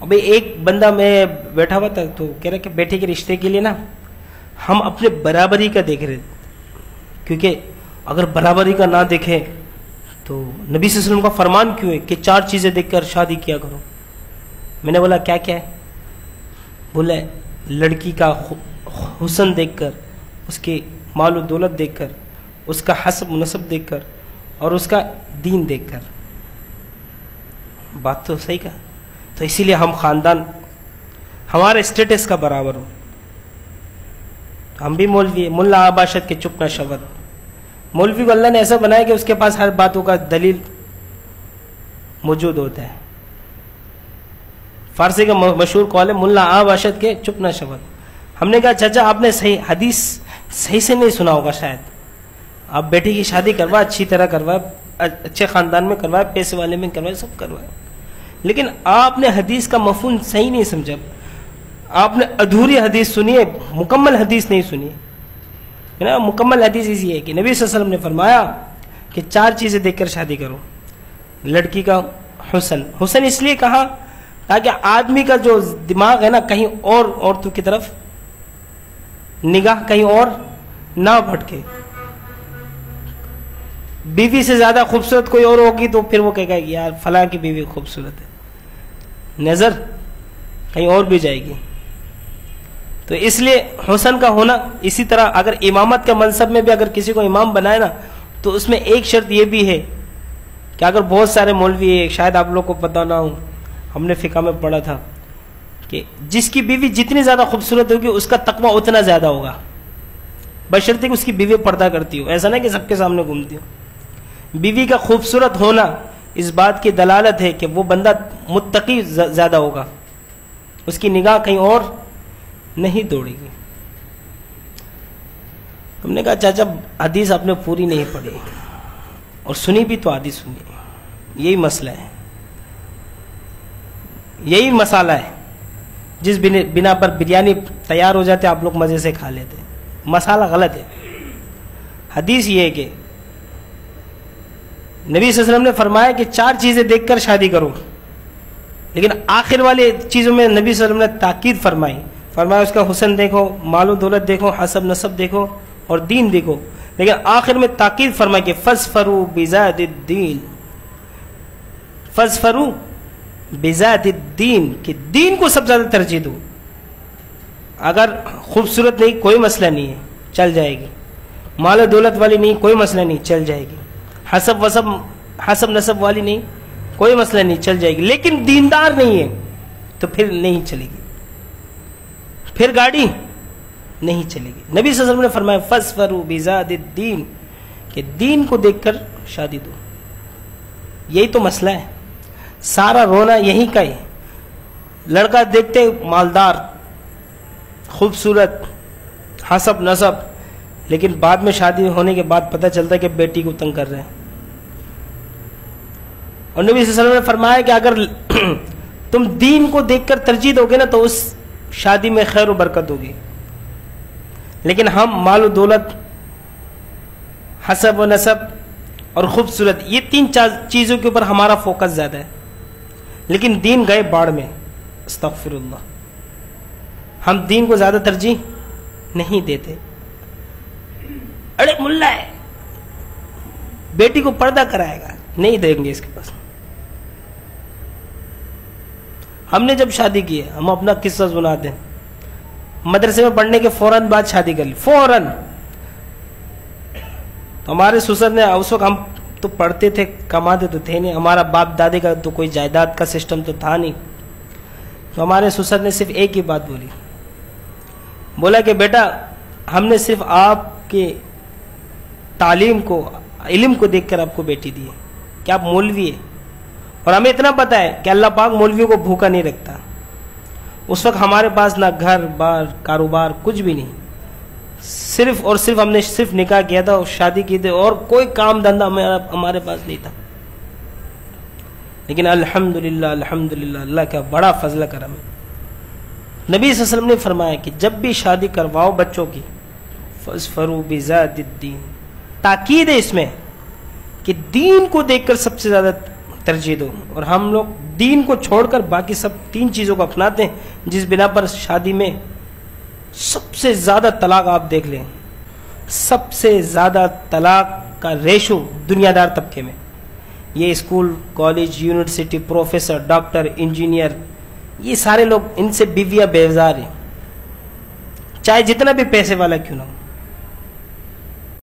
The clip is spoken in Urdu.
ابھی ایک بندہ میں بیٹھا ہوا تھا تو کہہ رہا کہ بیٹے کے رشتے کے لیے نا ہم اپنے برابری کا دیکھ رہے، کیونکہ اگر برابری کا نہ دیکھیں تو نبی صلی اللہ علیہ وسلم کا فرمان کیوں ہے کہ 4 چیزیں دیکھ کر شادی کیا کرو. میں نے بولا کیا کیا ہے؟ بولا لڑکی کا حسن دیکھ کر، اس کے مال و دولت دیکھ کر، اس کا حسب نسب دیکھ کر، اور اس کا دین دیکھ کر. بات تو صحیح کہا. تو اسی لیے ہم خاندان ہمارے اسٹیٹس کا برابر ہو. ہم بھی مولوی ہیں، ملا آباشت کے چپ نہ شود. مولوی کو اللہ نے ایسا بنایا کہ اس کے پاس ہر باتوں کا دلیل موجود ہوتا ہے. فارسی کا مشہور قول ہے ملا آباشت کے چپ نہ شود. ہم نے کہا چچا آپ نے صحیح حدیث صحیح سے نہیں سنا ہوگا شاید. آپ بیٹی کی شادی کروا، اچھی طرح کروا، اچھے خاندان میں کروا، پیسے والے میں کروا، سب کروا، لیکن آپ نے حدیث کا مفہوم صحیح نہیں سمجھا. آپ نے ادھوری حدیث سنی ہے، مکمل حدیث نہیں سنی ہے. مکمل حدیث اسی ہے کہ نبی صلی اللہ علیہ وسلم نے فرمایا کہ 4 چیزیں دیکھ کر شادی کرو. لڑکی کا حسن، حسن اس لیے کہا تاکہ آدمی کا جو دماغ ہے نا کہیں اور عورتوں کی طرف نگاہ کہیں اور نہ بھٹکے. بیوی سے زیادہ خوبصورت کوئی اور ہوگی تو پھر وہ کہے گا کہ یار فلاں کی بیوی خوبصورت ہے، نظر کہیں اور بھی جائے گی. تو اس لیے حسن کا ہونا. اسی طرح اگر امامت کے منصب میں بھی اگر کسی کو امام بنائے نا تو اس میں ایک شرط یہ بھی ہے کہ اگر بہت سارے مولوی ہیں، شاید آپ لوگ کو پتہ نہ ہو، ہم نے فقہ میں پڑھا تھا کہ جس کی بیوی جتنی زیادہ خوبصورت ہوگی اس کا تقویٰ اتنا زیادہ ہوگا، بشرطے کہ اس کی بیوی پردہ کرتی ہو. ایسا نہیں کہ سب کے سامنے گھومتی ہو. بیوی کا خوبصورت ہونا اس بات کی دلالت ہے کہ وہ بندہ متقی زیادہ ہوگا، اس کی نگاہ کہیں اور نہیں دوڑے گی. ہم نے کہا چاچا حدیث آپ نے پوری نہیں پڑھی اور سنی بھی تو آدھی سنی. یہی مسئلہ ہے، یہی مسئلہ ہے جس بنا پر بریانی تیار ہو جاتے آپ لوگ مزے سے کھا لیتے. مسئلہ غلط ہے. حدیث یہ ہے کہ نبی صلی اللہ علیہ وسلم نے فرمایا کہ 4 چیزیں دیکھ کر شادی کرو، لیکن آخر والی چیزوں میں نبی صلی اللہ علیہ وسلم نے تاکید فرمایا اس کا حسن دیکھو، مال و دولت دیکھو، حسب نسب دیکھو اور دین دیکھو. لیکن آخر میں تاکید فرمائی کہ فَاظْفَرُوا بِذَاتِ الدِّينِ، فَاظْفَرُوا بِذَاتِ الدِّينِ کہ دین کو سب زیادہ ترجیح دو. اگر خوبصورت نہیں کوئی مسئلہ نہیں ہے، چل جائے گی. مال و دولت والی نہیں کوئی مسئلہ نہیں، چل جائے گی. حسب نسب والی نہیں کوئی مسئلہ نہیں، چل جائے گی. لیکن دیندار نہیں ہے تو پھر نہیں چلے گی، پھر گاڑی نہیں چلے گی. نبی صلی اللہ علیہ وسلم نے فرمایا فَاظْفَرُوا بِذَاتِ الدِّينِ کہ دین کو دیکھ کر شادی دو. یہی تو مسئلہ ہے، سارا رونا یہی کا ہے. لڑکا دیکھتے مالدار، خوبصورت، حسب نسب، لیکن بعد میں شادی ہونے کے بعد پتہ چلتا ہے کہ بیٹی کو تنگ کر رہے ہیں. اور نبی صلی اللہ علیہ وسلم نے فرمایا کہ اگر تم دین کو دیکھ کر ترجیح دو گے نا تو اس شادی میں خیر و برکت ہوگی. لیکن ہم مال و دولت، حسب و نسب اور خوبصورت، یہ 3 چیزوں کے اوپر ہمارا فوکس زیادہ ہے، لیکن دین گئے باڑ میں. استغفر اللہ. ہم دین کو زیادہ ترجیح نہیں دیتے. ارے ملا ہے، بیٹی کو پردہ کرائے گا، نہیں دیں گے اس کے پاس. ہم نے جب شادی کی ہے، ہم اپنا قصہ سناتے ہیں. مدرسے میں پڑھنے کے فوراً بعد شادی کر لی، فوراً. تو ہمارے سسر نے، اس وقت ہم تو پڑھتے تھے، کماتے تو تھے نہیں، ہمارا باپ دادے کا تو کوئی جائیداد کا سسٹم تو تھا نہیں. تو ہمارے سسر نے صرف ایک ہی بات بولی، بولا کہ بیٹا ہم نے صرف آپ کے تعلیم کو، علم کو دیکھ کر آپ کو بیٹی دی ہے کہ آپ مولوی ہیں، اور ہمیں اتنا پتہ ہے کہ اللہ پاک مولویوں کو بھوکا نہیں رکھتا. اس وقت ہمارے پاس نہ گھر بار کاروبار کچھ بھی نہیں، صرف اور صرف ہم نے صرف نکاح کیا تھا اور شادی کی تھی، اور کوئی کام دھندا ہمارے پاس نہیں تھا. لیکن الحمدللہ الحمدللہ اللہ کا بڑا فضل کرم ہے. نبی صلی اللہ علیہ وسلم نے فرمایا کہ جب بھی شادی کرواؤ بچوں کی فَاظْفَرُوا بِذَاتِ الدِّينِ، تاکید ہے اس میں کہ دین کو دیکھ کر سب سے زیادہ ترجیح دو. اور ہم لوگ دین کو چھوڑ کر باقی سب 3 چیزوں کو اپناتے ہیں, جس بنا پر شادی میں سب سے زیادہ طلاق آپ دیکھ لیں, سب سے زیادہ طلاق کا ریشو دنیا دار طبقے میں. یہ school, college, university, professor, doctor, engineer, یہ سارے لوگ, ان سے بیویاں بیزار ہیں, چاہے جتنا بھی پیسے والا کیوں نہ ہو.